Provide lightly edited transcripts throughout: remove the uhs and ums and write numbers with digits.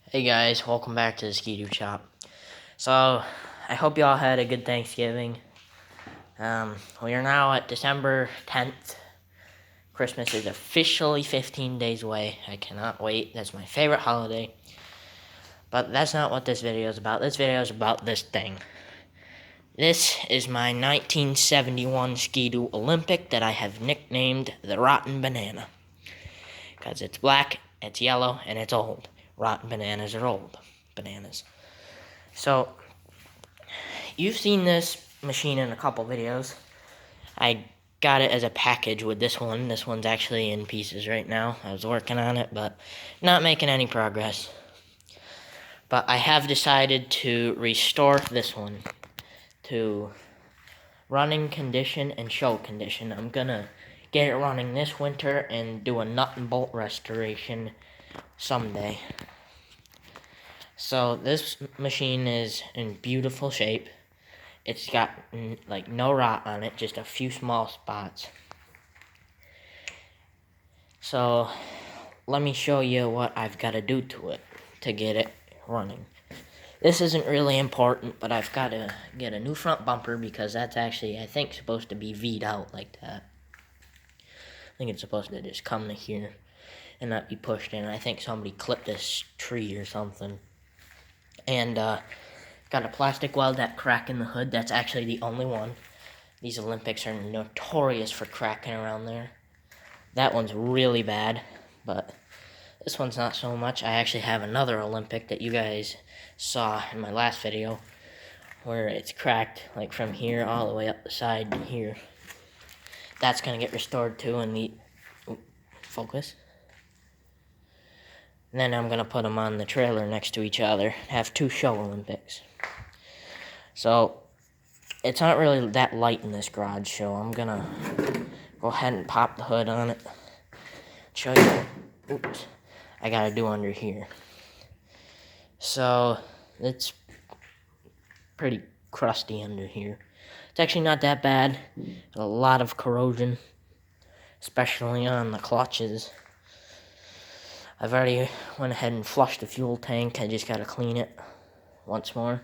Hey guys, welcome back to the Skidoo shop. So, I hope y'all had a good Thanksgiving. We are now at December 10th. Christmas is officially 15 days away. I cannot wait. That's my favorite holiday. But that's not what this video is about. This video is about this thing. This is my 1971 Skidoo Olympic that I have nicknamed the Rotten Banana. Because it's black, it's yellow, and it's old. Rotten bananas are old bananas. So, you've seen this machine in a couple videos. I got it as a package with this one. This one's actually in pieces right now. I was working on it, but not making any progress. But I have decided to restore this one to running condition and show condition. I'm gonna get it running this winter and do a nut and bolt restoration someday. So this machine is in beautiful shape. It's got like no rot on it, just a few small spots. So let me show you what I've got to do to it to get it running. This isn't really important, but I've got to get a new front bumper because that's actually, I think, supposed to be V'd out like that. I think it's supposed to just come to here and not be pushed in. I think somebody clipped this tree or something. And got a plastic weld that crack in the hood. That's actually the only one. These Olympics are notorious for cracking around there. That one's really bad, but this one's not so much. I actually have another Olympic that you guys saw in my last video where it's cracked like from here all the way up the side here. That's going to get restored too and the focus. And then I'm going to put them on the trailer next to each other. Have two show Olympics. So it's not really that light in this garage, so I'm going to go ahead and pop the hood on it. Show you what I got to do under here. So it's pretty crusty under here. It's actually not that bad. A lot of corrosion, especially on the clutches. I've already went ahead and flushed the fuel tank. I just got to clean it once more.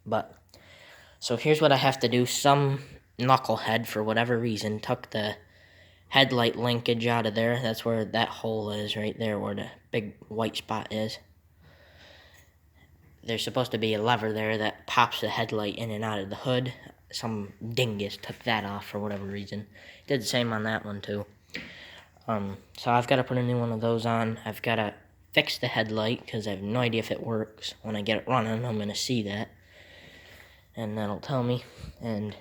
But, so here's what I have to do. Some knucklehead, for whatever reason, took the headlight linkage out of there. That's where that hole is, right there, where the big white spot is. There's supposed to be a lever there that pops the headlight in and out of the hood. Some dingus took that off for whatever reason. Did the same on that one, too. So I've got to put a new one of those on. I've got to fix the headlight because I have no idea if it works. When I get it running, I'm going to see that. And that'll tell me. And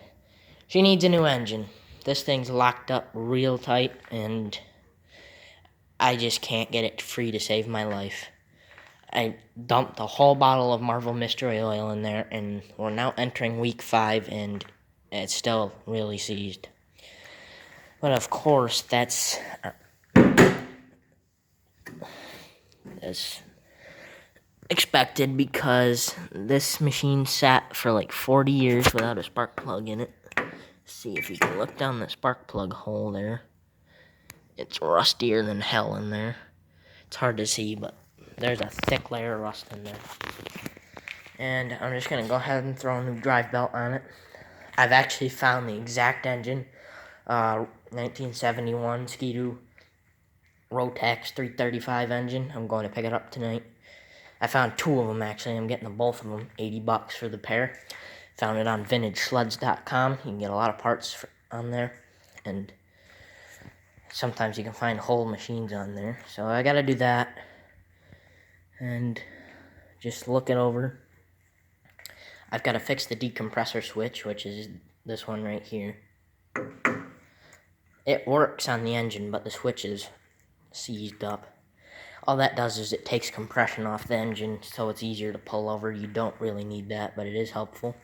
she needs a new engine. This thing's locked up real tight, and I just can't get it free to save my life. I dumped a whole bottle of Marvel Mystery Oil in there, and we're now entering week 5, and it's still really seized. But of course, that's expected because this machine sat for like 40 years without a spark plug in it. See if you can look down the spark plug hole there. It's rustier than hell in there. It's hard to see, but there's a thick layer of rust in there. And I'm just going to go ahead and throw a new drive belt on it. I've actually found the exact engine. 1971 Skidoo Rotax 335 engine. I'm going to pick it up tonight. I found 2 of them, actually. I'm getting both of them, $80 for the pair. Found it on vintagesleds.com. You can get a lot of parts on there. And sometimes you can find whole machines on there. So I got to do that. And just look it over. I've got to fix the decompressor switch, which is this one right here. It works on the engine, but the switch is seized up. All that does is it takes compression off the engine, so it's easier to pull over. You don't really need that, but it is helpful.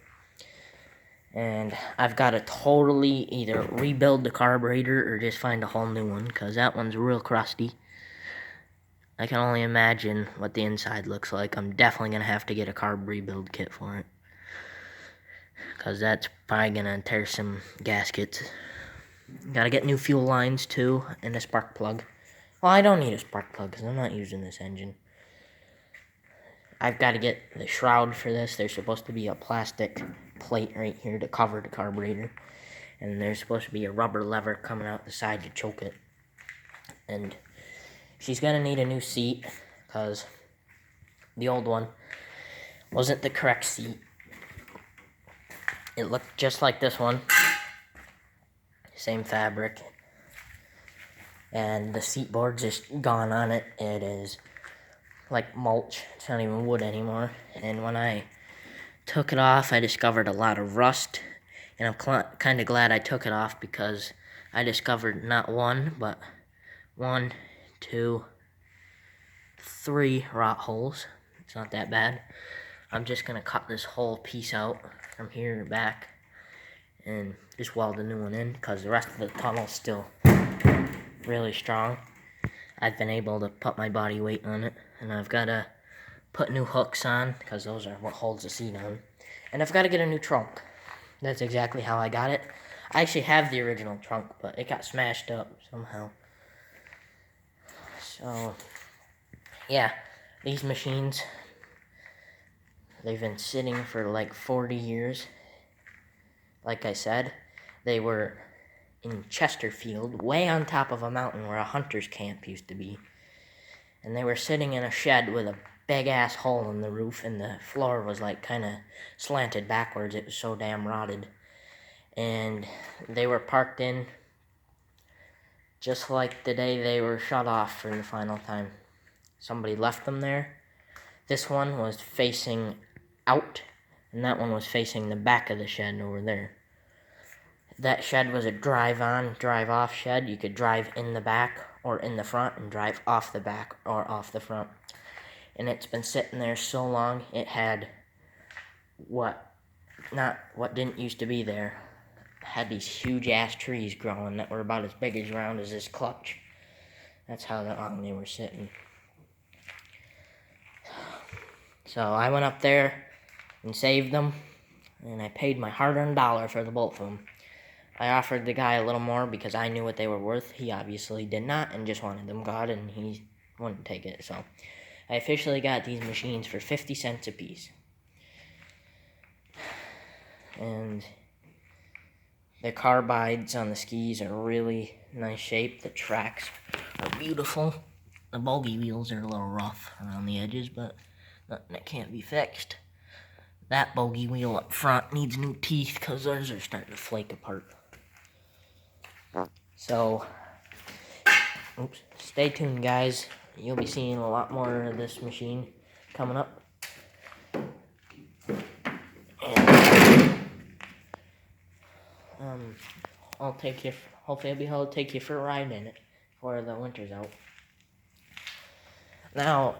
And I've got to totally either rebuild the carburetor or just find a whole new one, because that one's real crusty. I can only imagine what the inside looks like. I'm definitely going to have to get a carb rebuild kit for it, because that's probably going to tear some gaskets. Got to get new fuel lines, too, and a spark plug. Well, I don't need a spark plug, because I'm not using this engine. I've got to get the shroud for this. There's supposed to be a plastic plate right here to cover the carburetor. And there's supposed to be a rubber lever coming out the side to choke it. And she's going to need a new seat because the old one wasn't the correct seat. It looked just like this one. Same fabric. And the seat board's just gone on it. It is like mulch. It's not even wood anymore. And when I took it off, I discovered a lot of rust. And I'm kind of glad I took it off because I discovered not one, but 1, 2, 3 rot holes. It's not that bad. I'm just going to cut this whole piece out from here to back and just weld a new one in because the rest of the tunnel's still really strong. I've been able to put my body weight on it, and I've got to put new hooks on because those are what holds the seat on. And I've got to get a new trunk. That's exactly how I got it. I actually have the original trunk, but it got smashed up somehow. So, yeah, these machines, they've been sitting for like 40 years. Like I said, they were in Chesterfield, way on top of a mountain where a hunter's camp used to be. And they were sitting in a shed with a big-ass hole in the roof, and the floor was like kind of slanted backwards. It was so damn rotted. And they were parked in just like the day they were shut off for the final time. Somebody left them there. This one was facing out, and that one was facing the back of the shed over there. That shed was a drive-on, drive-off shed. You could drive in the back or in the front and drive off the back or off the front. And it's been sitting there so long, it had what didn't used to be there. It had these huge-ass trees growing that were about as big as round as this clutch. That's how long they were sitting. So I went up there and saved them, and I paid my hard-earned dollar for the both of them. I offered the guy a little more because I knew what they were worth. He obviously did not and just wanted them gone, and he wouldn't take it. So I officially got these machines for 50 cents a piece. And the carbides on the skis are really nice shape. The tracks are beautiful. The bogey wheels are a little rough around the edges, but nothing that can't be fixed. That bogey wheel up front needs new teeth because theirs are starting to flake apart. So, stay tuned, guys. You'll be seeing a lot more of this machine coming up. And, hopefully I'll be able to take you for a ride in it before the winter's out. Now,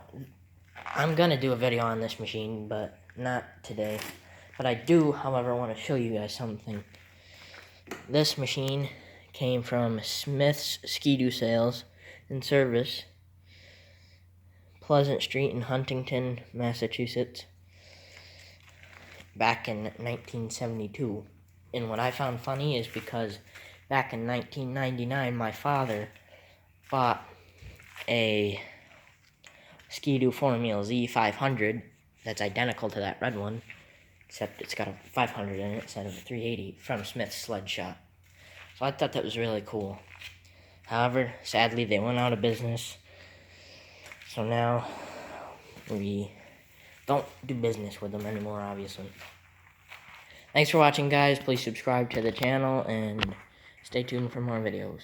I'm going to do a video on this machine, but not today. But I do, however, want to show you guys something. This machine came from Smith's Skidoo Sales and Service, Pleasant Street in Huntington, Massachusetts, back in 1972. And what I found funny is because back in 1999, my father bought a Skidoo Formula Z 500 that's identical to that red one, except it's got a 500 in it instead of a 380 from Smith's Sled Shop. So I thought that was really cool. However, sadly, they went out of business. So now we don't do business with them anymore, obviously. Thanks for watching, guys. Please subscribe to the channel and stay tuned for more videos.